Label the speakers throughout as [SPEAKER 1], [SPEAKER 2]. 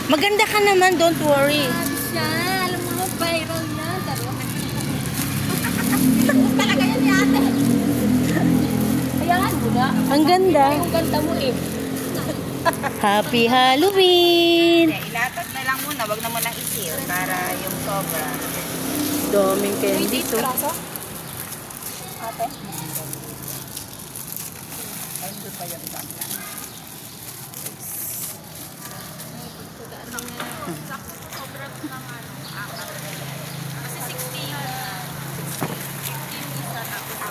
[SPEAKER 1] Maganda ka naman, don't worry.
[SPEAKER 2] Siya, alam mo, viral yan. Talaga yan ni ate. Ayan, buga.
[SPEAKER 1] Ang ganda.
[SPEAKER 2] Ang ganda mo eh.
[SPEAKER 1] Happy Halloween!
[SPEAKER 3] Ilapat na lang muna, wag na munang isil para yung sobra.
[SPEAKER 1] Daming candy to.
[SPEAKER 2] Ate.
[SPEAKER 3] Ayun pa yung bangka.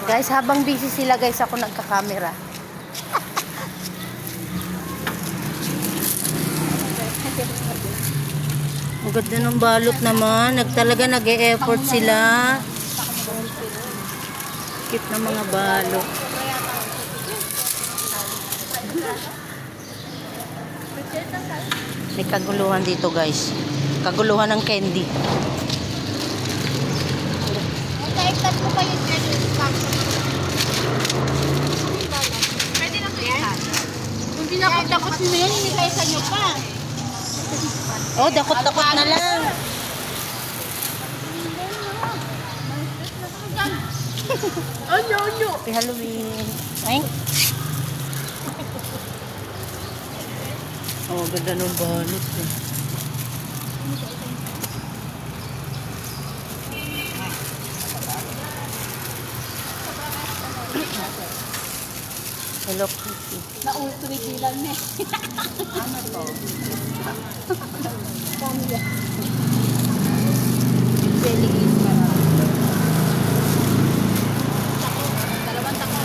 [SPEAKER 1] Guys, habang busy sila guys, ako nagka-camera. Ang ganda ng balot naman. Talaga nag-e-effort sila. Cute na mga balot. May kaguluhan dito guys. Kaguluhan ng candy.
[SPEAKER 2] Nagkaigtat ko pa yung credit card. Pwede na to yan? Kung dinakot-dakot nyo yan, hindi kayo sa nyo pa.
[SPEAKER 1] Oh, dakot-dakot na lang.
[SPEAKER 2] Ano?
[SPEAKER 1] Happy Halloween. Ay. Oh, ganda ng balot eh. Hello Kitty.
[SPEAKER 2] Naulturigilan na eh.
[SPEAKER 3] Ano to?
[SPEAKER 2] Pamilya.
[SPEAKER 1] Jelly.
[SPEAKER 2] Dalawang tako.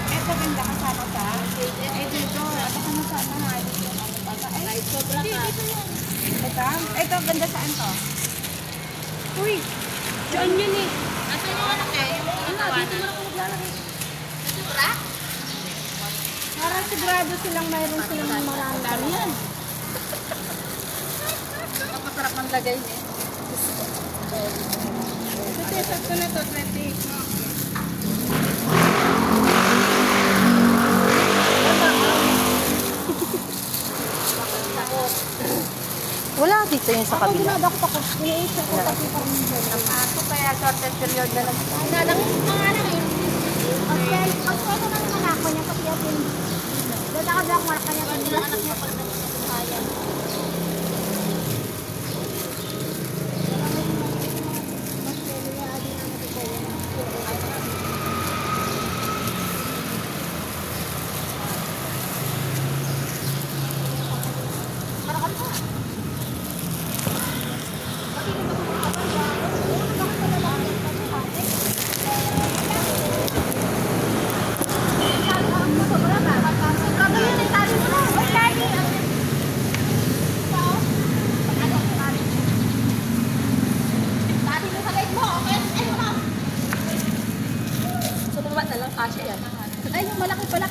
[SPEAKER 3] Eto ganda kasama sa.
[SPEAKER 2] Eh, dito. Ito ka na sana. Ay, sobra ka.
[SPEAKER 3] Ito ganda saan to?
[SPEAKER 2] Uy! Diyan yun eh. Nasaan yung anak eh? Yung pinagawa na. Sobra?
[SPEAKER 4] Parang sigurado silang mayroon silang marami yan.
[SPEAKER 2] Masarap ang lagay niya.
[SPEAKER 4] Ito, tesat ko na to, 20.
[SPEAKER 1] Wala dito yung sa
[SPEAKER 4] Ako
[SPEAKER 1] kabila.
[SPEAKER 4] dinadakot ako. Iniisip ko kasi parang dyan.
[SPEAKER 3] Ako kaya shorted period na lang.
[SPEAKER 4] Nalang mga anak yun. Ang pwede na naman ako niya pati atin. Dadakad ako mga kanya.
[SPEAKER 2] Pwede lang anak niya pag nagsasayan. Sumaba na lang kasya yan.
[SPEAKER 4] Ay, yung malaki pala